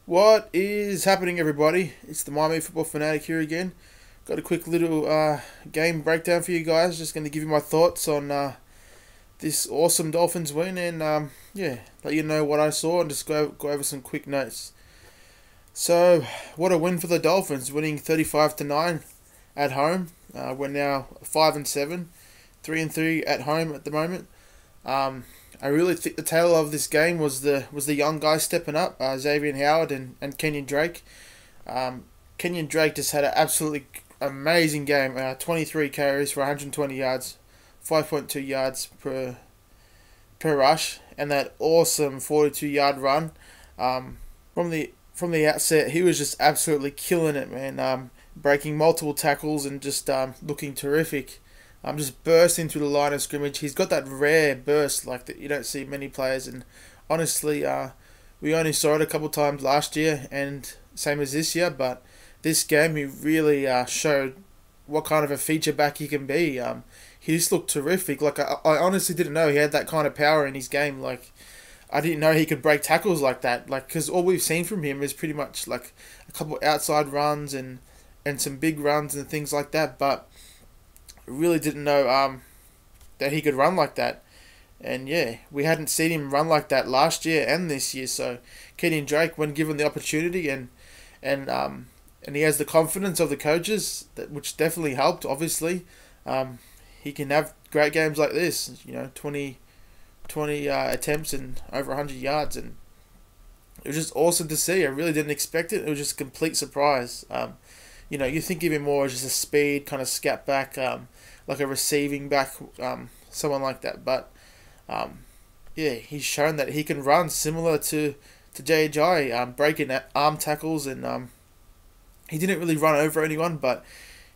What is happening, everybody? It's the Miami Football Fanatic here again. Got a quick little game breakdown for you guys. Just going to give you my thoughts on this awesome Dolphins win and yeah, let you know what I saw and just go over some quick notes. So, what a win for the Dolphins, winning 35-9 at home. We're now 5-7, 3-3 at home at the moment. I really think the tale of this game was the young guys stepping up, Xavier Howard and Kenyon Drake. Kenyon Drake just had an absolutely amazing game. 23 carries for 120 yards, 5.2 yards per rush, and that awesome 42-yard run. From the outset, he was just absolutely killing it, man. Breaking multiple tackles and just looking terrific. Just bursting through the line of scrimmage. He's got that rare burst like that you don't see many players. And honestly, we only saw it a couple times last year, and same as this year. But this game, he really showed what kind of a feature back he can be. He just looked terrific. Like I honestly didn't know he had that kind of power in his game. Like I didn't know he could break tackles like that. Like because all we've seen from him is pretty much like a couple outside runs and some big runs and things like that. But really didn't know that he could run like that. And yeah, we hadn't seen him run like that last year and this year. So Kenyon Drake, when given the opportunity and he has the confidence of the coaches, which definitely helped. Obviously, he can have great games like this. 20 attempts and over 100 yards, and it was just awesome to see. I really didn't expect it. It was just a complete surprise. You think of him more as just a speed kind of scat back, like a receiving back, someone like that. But yeah, he's shown that he can run similar to JJ, breaking arm tackles, and he didn't really run over anyone, but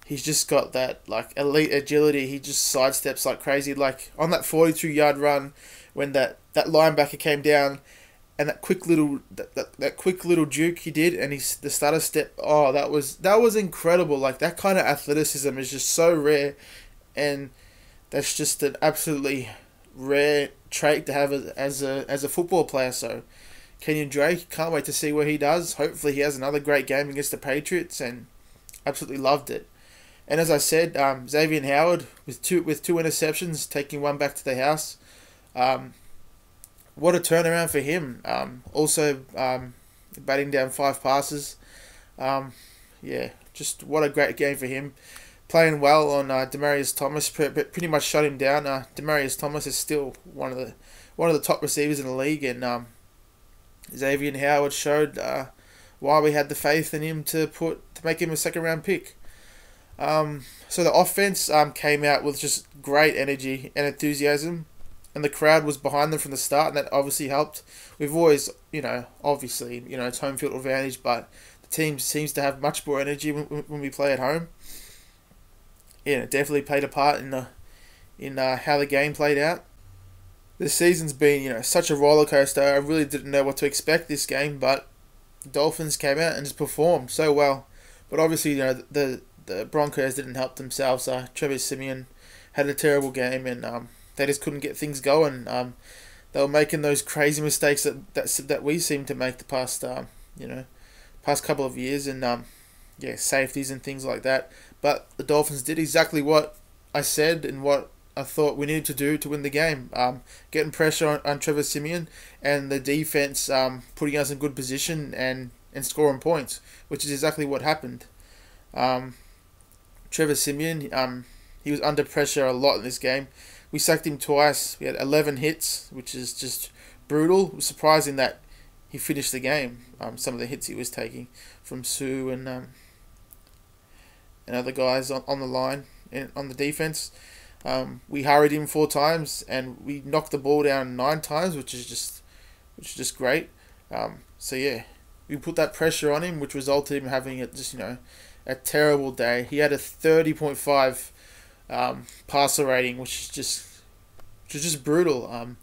he's just got that like elite agility. He just sidesteps like crazy. Like on that 42-yard run, when that linebacker came down and that quick little juke he did, and the stutter step. Oh, that was incredible. Like that kind of athleticism is just so rare, and that's just an absolutely rare trait to have as a football player. So Kenyon Drake, can't wait to see what he does. Hopefully he has another great game against the Patriots, and absolutely loved it. And as I said, Xavier Howard with two interceptions, taking one back to the house. What a turnaround for him. Also, batting down 5 passes. Yeah, just what a great game for him. Playing well on Demarius Thomas, pretty much shut him down. Demarius Thomas is still one of the top receivers in the league, and Xavier Howard showed why we had the faith in him to make him a second round pick. So the offense came out with just great energy and enthusiasm, and the crowd was behind them from the start, and that obviously helped. We've always, obviously, it's home field advantage, but the team seems to have much more energy when we play at home. Yeah, it definitely played a part in how the game played out. This season's been, such a roller coaster. I really didn't know what to expect this game, but the Dolphins came out and just performed so well. But obviously, the Broncos didn't help themselves. Trevor Siemian had a terrible game, and they just couldn't get things going. They were making those crazy mistakes that we seem to make the past couple of years, and yeah, safeties and things like that. But the Dolphins did exactly what I said and what I thought we needed to do to win the game. Getting pressure on Trevor Siemian, and the defense putting us in good position and scoring points, which is exactly what happened. Trevor Siemian, he was under pressure a lot in this game. We sacked him twice. We had 11 hits, which is just brutal. It was surprising that he finished the game. Some of the hits he was taking from Sue and other guys on the line and on the defense. We hurried him 4 times, and we knocked the ball down 9 times, which is just great. So yeah, we put that pressure on him, which resulted in him having a terrible day. He had a 30.5 passer rating, which is just brutal.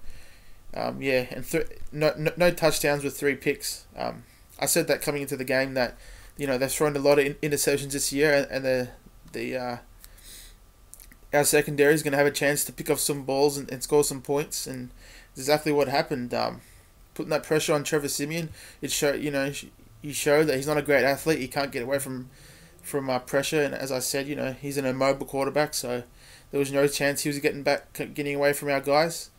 Yeah, and no touchdowns with 3 picks. I said that coming into the game that they've thrown a lot of interceptions this year, and our secondary is going to have a chance to pick up some balls and score some points, and exactly what happened. Putting that pressure on Trevor Siemian, it showed he showed that he's not a great athlete. He can't get away from pressure, and as I said, he's an immobile quarterback, so there was no chance he was getting away from our guys.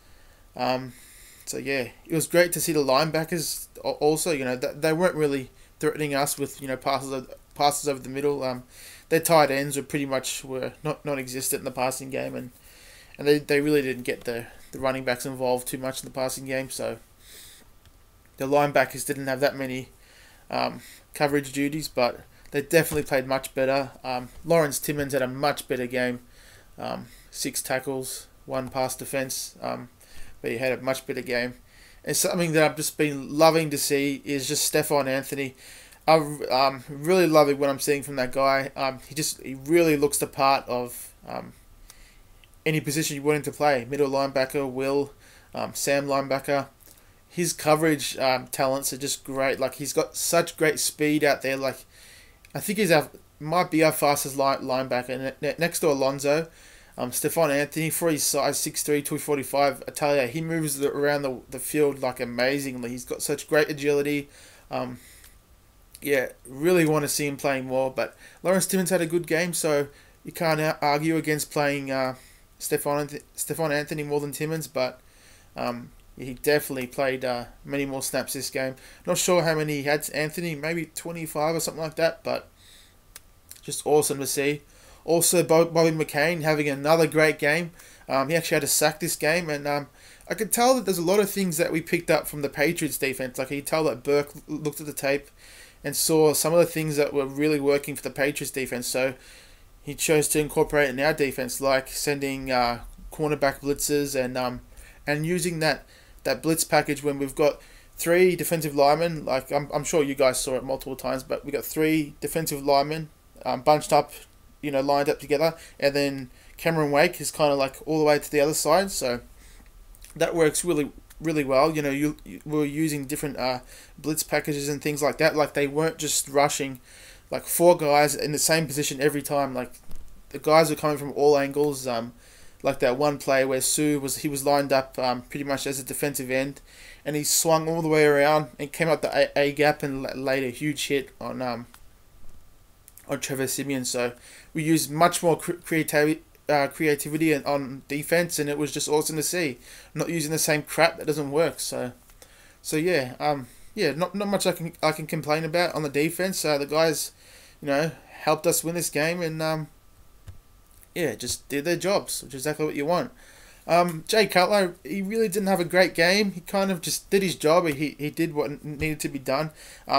So yeah, it was great to see the linebackers also. They weren't really threatening us with passes over the middle. Their tight ends were not non-existent in the passing game, and they really didn't get the running backs involved too much in the passing game. So the linebackers didn't have that many coverage duties, but they definitely played much better. Lawrence Timmons had a much better game. 6 tackles, 1 pass defense, but he had a much better game. And something that I've just been loving to see is just Stephon Anthony. I'm really loving what I'm seeing from that guy. He really looks the part of any position you want him to play. Middle linebacker, Sam linebacker. His coverage talents are just great. Like, he's got such great speed out there. Like, I think might be our fastest linebacker next to Alonzo. Stephon Anthony, for his size, 6'3", 245, I tell you, he moves around the field like amazingly. He's got such great agility. Really want to see him playing more. But Lawrence Timmons had a good game, so you can't argue against playing Stephon Anthony more than Timmons. But he definitely played many more snaps this game. Not sure how many he had, Anthony, maybe 25 or something like that, but just awesome to see. Also, Bobby McCain having another great game. He actually had a sack this game, and I could tell that there's a lot of things that we picked up from the Patriots defense. Like, you could tell that Burke looked at the tape and saw some of the things that were really working for the Patriots defense. So he chose to incorporate it in our defense, like sending cornerback blitzes and using that blitz package when we've got 3 defensive linemen. Like, I'm sure you guys saw it multiple times, but we got 3 defensive linemen bunched up, lined up together, and then Cameron Wake is kind of like all the way to the other side, so that works really, really well. You were using different blitz packages and things like that. Like, they weren't just rushing like 4 guys in the same position every time. Like, the guys were coming from all angles. Like that one play where he was lined up pretty much as a defensive end, and he swung all the way around and came up the A gap and laid a huge hit on Trevor Siemian. So we used much more creativity on defense, and it was just awesome to see. Not using the same crap that doesn't work. So not much I can complain about on the defense. The guys, helped us win this game, and just did their jobs, which is exactly what you want. Jay Cutler, he really didn't have a great game. He kind of just did his job. He did what needed to be done.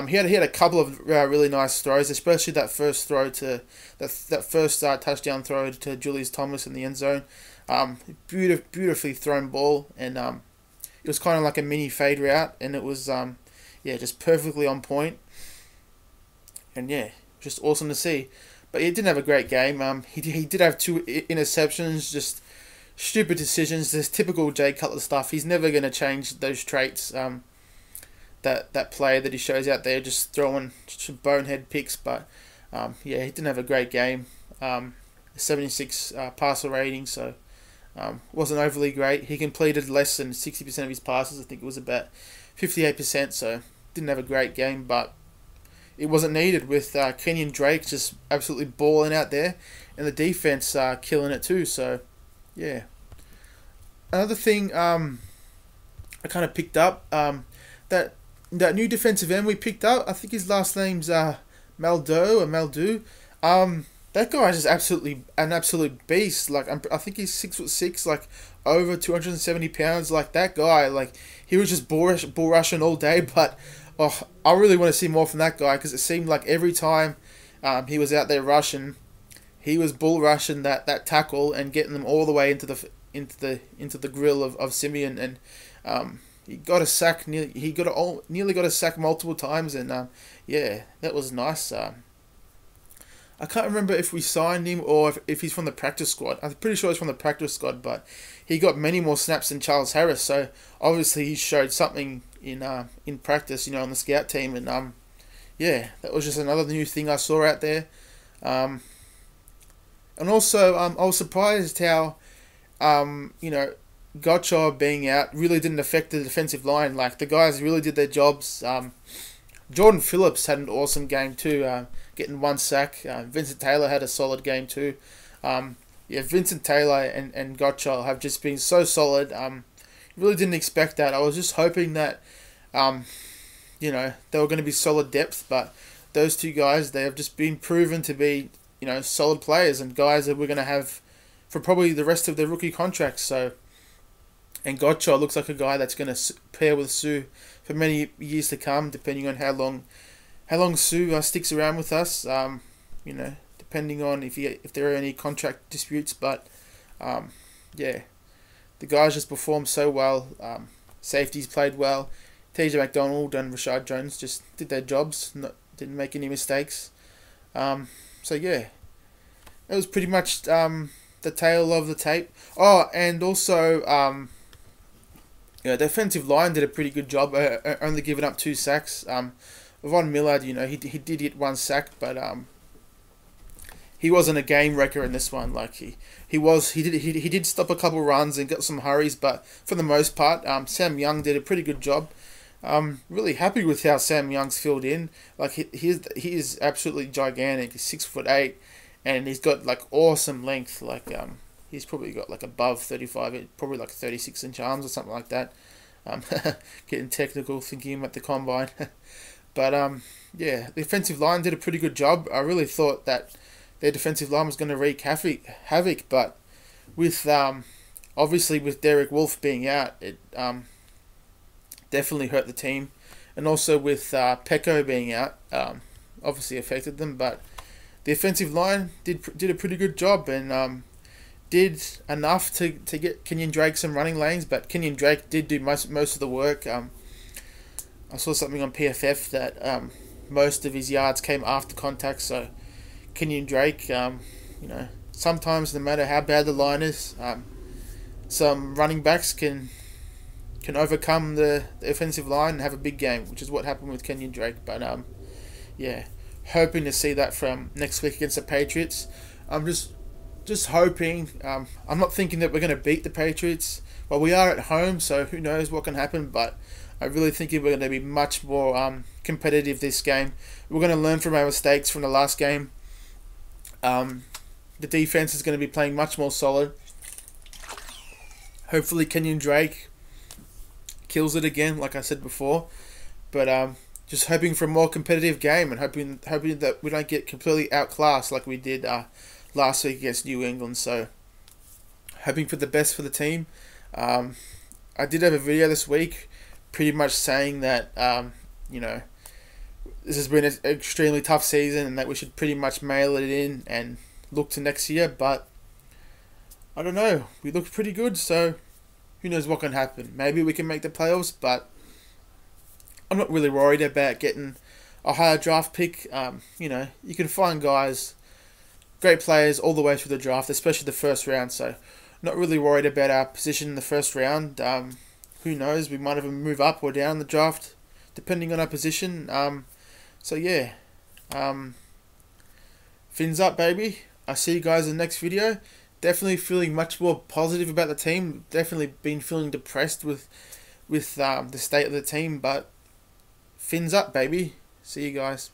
He had a couple of really nice throws, especially that first throw to that first touchdown throw to Julius Thomas in the end zone. Beautifully thrown ball, and it was kind of like a mini fade route, and it was just perfectly on point. And just awesome to see. But he didn't have a great game. He did have 2 interceptions, just stupid decisions. This typical Jay Cutler stuff. He's never going to change those traits. That player that he shows out there, just throwing bonehead picks. But he didn't have a great game. 76 passer rating, so wasn't overly great. He completed less than 60% of his passes. I think it was about 58%. So didn't have a great game, but it wasn't needed with Kenyon Drake just absolutely balling out there, and the defense killing it too. So, yeah. Another thing I kind of picked up, that new defensive end we picked up, I think his last name's Maldu. That guy is just an absolute beast. Like, I think he's 6'6", like over 270 pounds. Like, that guy, like, he was just bull rushing all day, but I really want to see more from that guy, because it seemed like every time he was out there rushing, he was bull rushing that tackle and getting them all the way into the grill of Siemian, and he got a sack. Nearly got a sack multiple times, and that was nice. I can't remember if we signed him or if he's from the practice squad. I'm pretty sure he's from the practice squad, but he got many more snaps than Charles Harris, so obviously he showed something in practice, on the scout team, and that was just another new thing I saw out there. And also, I was surprised how, Gottschalk being out really didn't affect the defensive line. Like, the guys really did their jobs. Jordan Phillips had an awesome game too, getting one sack. Vincent Taylor had a solid game too. Yeah, Vincent Taylor and Gottschall have just been so solid. Really didn't expect that. I was just hoping that, they were going to be solid depth, but those two guys, they have just been proven to be, solid players and guys that we're going to have for probably the rest of their rookie contracts. So, and Gottschall looks like a guy that's going to pair with Sue for many years to come, depending on how long Sue sticks around with us. Depending on if there are any contract disputes. But yeah, the guys just performed so well. Safeties played well. TJ McDonald and Rashad Jones just did their jobs. Didn't make any mistakes. So yeah, it was pretty much the tale of the tape. Oh, and also the defensive line did a pretty good job. Only giving up 2 sacks. Von Millard, he did get 1 sack, but he wasn't a game wrecker in this one. Like he did stop a couple runs and got some hurries, but for the most part, Sam Young did a pretty good job. Really happy with how Sam Young's filled in. Like he is absolutely gigantic. He's 6'8", and he's got like awesome length. Like he's probably got like above 35, probably like 36-inch arms or something like that. Getting technical, thinking about the combine. But yeah, the defensive line did a pretty good job. I really thought that their defensive line was going to wreak havoc, but with obviously with Derek Wolfe being out, it definitely hurt the team, and also with Pecco being out, obviously affected them. But the offensive line did a pretty good job and did enough to get Kenyon Drake some running lanes. But Kenyon Drake did do most of the work. I saw something on PFF that most of his yards came after contact. So Kenyon Drake, sometimes no matter how bad the line is, some running backs can overcome the offensive line and have a big game, which is what happened with Kenyon Drake. But yeah, hoping to see that from next week against the Patriots. I'm just hoping. I'm not thinking that we're going to beat the Patriots. Well, we are at home, so who knows what can happen. But I really think we're going to be much more competitive this game. We're going to learn from our mistakes from the last game. The defense is going to be playing much more solid. Hopefully Kenyon Drake kills it again, like I said before. But just hoping for a more competitive game and hoping that we don't get completely outclassed like we did last week against New England. So hoping for the best for the team. I did have a video this week pretty much saying that this has been an extremely tough season and that we should pretty much mail it in and look to next year. But I don't know. We looked pretty good, so who knows what can happen. Maybe we can make the playoffs, but I'm not really worried about getting a higher draft pick. You can find guys, great players all the way through the draft, especially the first round. So not really worried about our position in the first round. Who knows? We might even move up or down the draft, depending on our position. So yeah, fins up, baby. I'll see you guys in the next video. Definitely feeling much more positive about the team. Definitely been feeling depressed with the state of the team, but fins up, baby. See you guys.